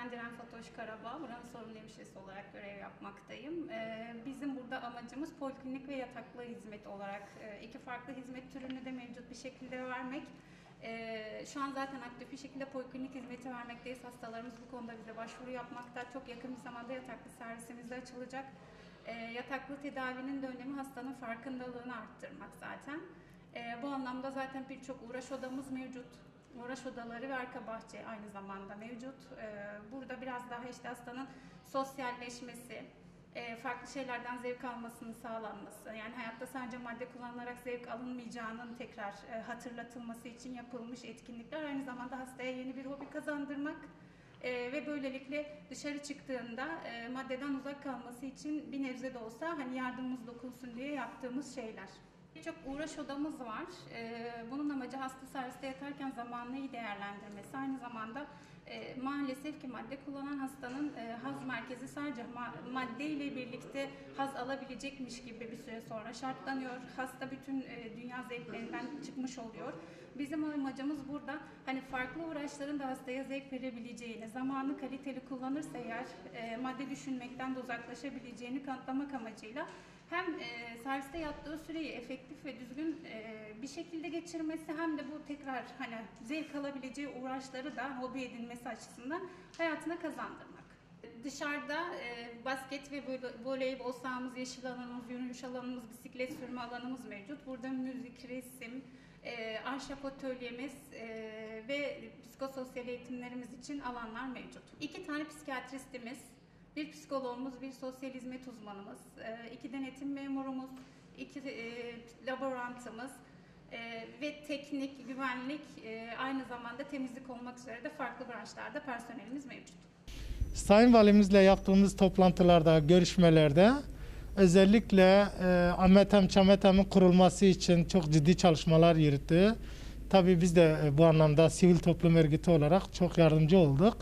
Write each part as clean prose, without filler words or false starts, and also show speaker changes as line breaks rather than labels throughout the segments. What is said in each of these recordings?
Ben Diren Fatoş Karabağ, buranın sorumlu hemşiresi olarak görev yapmaktayım. Bizim burada amacımız poliklinik ve yataklı hizmet olarak iki farklı hizmet türünü de mevcut bir şekilde vermek. Şu an zaten aktif bir şekilde poliklinik hizmeti vermekteyiz. Hastalarımız bu konuda bize başvuru yapmakta. Çok yakın bir zamanda yataklı servisimiz de açılacak. Yataklı tedavinin de önemi hastanın farkındalığını arttırmak zaten. Bu anlamda zaten birçok uğraş odamız mevcut. Uğraş odaları ve arka bahçe aynı zamanda mevcut. Burada biraz daha işte hastanın sosyalleşmesi, farklı şeylerden zevk almasının sağlanması, yani hayatta sadece madde kullanılarak zevk alınmayacağının tekrar hatırlatılması için yapılmış etkinlikler, aynı zamanda hastaya yeni bir hobi kazandırmak ve böylelikle dışarı çıktığında maddeden uzak kalması için bir nebze de olsa hani yardımımız dokunsun diye yaptığımız şeyler. Çok uğraş odamız var. Bunun amacı hasta serviste yatarken zamanını iyi değerlendirmesi. Aynı zamanda maalesef ki madde kullanan hastanın haz merkezi sadece madde ile birlikte haz alabilecekmiş gibi bir süre sonra şartlanıyor. Hasta bütün dünya zevklerinden çıkmış oluyor. Bizim amacımız burada hani farklı uğraşların da hastaya zevk verebileceğini, zamanı kaliteli kullanırsa eğer madde düşünmekten de uzaklaşabileceğini kanıtlamak amacıyla hem serviste yattığı süreyi efektif ve düzgün bir şekilde geçirmesi, hem de bu tekrar hani zevk alabileceği uğraşları da hobi edinmesi açısından hayatına kazandırmak. Dışarıda basket ve voleybol sahamız, yeşil alanımız, yürüyüş alanımız, bisiklet sürme alanımız mevcut. Burada müzik, resim, ahşap atölyemiz ve psikososyal eğitimlerimiz için alanlar mevcut. 2 tane psikiyatristimiz, bir psikologumuz, bir sosyal hizmet uzmanımız, 2 denetim memurumuz, 2 laborantımız ve teknik, güvenlik, aynı zamanda temizlik olmak üzere de farklı branşlarda personelimiz mevcut.
Sayın Valimizle yaptığımız toplantılarda, görüşmelerde özellikle Ametem Çametem'in kurulması için çok ciddi çalışmalar yürüttü. Tabii biz de bu anlamda sivil toplum örgütü olarak çok yardımcı olduk.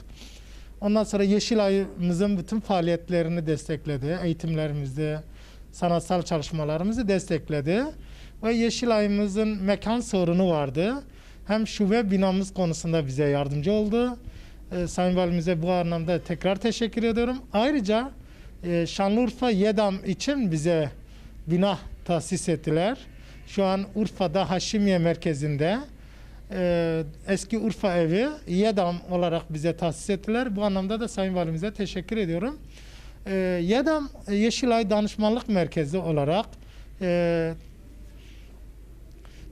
Ondan sonra Yeşilay'ımızın bütün faaliyetlerini destekledi. Eğitimlerimizde, sanatsal çalışmalarımızı destekledi. Ve Yeşilay'ımızın mekan sorunu vardı. Hem şube binamız konusunda bize yardımcı oldu. Sayın Valimize bu anlamda tekrar teşekkür ediyorum. Ayrıca Şanlıurfa YEDAM için bize bina tahsis ettiler. Şu an Urfa'da Haşimiye merkezinde eski Urfa evi YEDAM olarak bize tahsis ettiler. Bu anlamda da Sayın Valimize teşekkür ediyorum. YEDAM Yeşilay Danışmanlık Merkezi olarak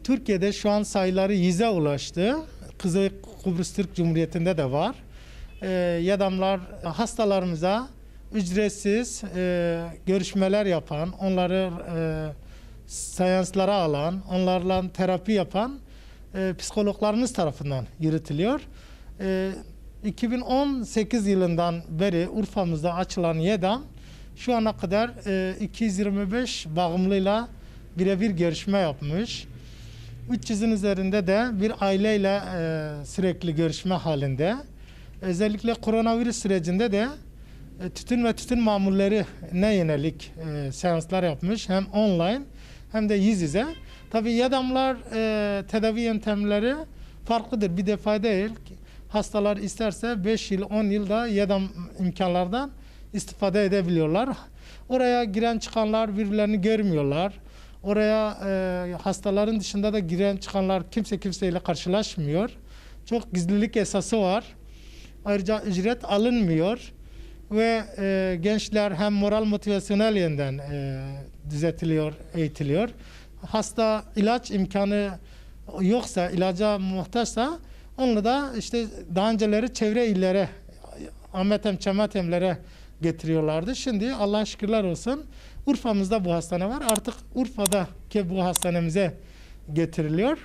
Türkiye'de şu an sayıları 100'e ulaştı. Kuzey Kıbrıs Türk Cumhuriyeti'nde de var. YEDAM'lar hastalarımıza ücretsiz görüşmeler yapan, onları seanslara alan, onlarla terapi yapan psikologlarımız tarafından yürütülüyor. 2018 yılından beri Urfa'mızda açılan YEDAM şu ana kadar 225 bağımlıyla birebir görüşme yapmış. 300'ün üzerinde de bir aileyle sürekli görüşme halinde. Özellikle koronavirüs sürecinde de tütün ve tütün mamullerine yönelik seanslar yapmış. Hem online hem de yüz yüze. Tabii YEDAM'lar tedavi yöntemleri farklıdır. Bir defa değil. Hastalar isterse 5 yıl, 10 yılda YEDAM imkanlardan istifade edebiliyorlar. Oraya giren çıkanlar birbirlerini görmüyorlar. Oraya hastaların dışında da giren çıkanlar kimseyle karşılaşmıyor. Çok gizlilik esası var. Ayrıca ücret alınmıyor. Ve gençler hem moral motivasyonel yönden düzeltiliyor, eğitiliyor. Hasta ilaç imkanı yoksa, ilaca muhtaçsa onu da işte daha önceleri çevre illere, Ametem, Çematemlere getiriyorlardı. Şimdi Allah'a şükürler olsun Urfa'mızda bu hastane var. Artık Urfa'daki bu hastanemize getiriliyor.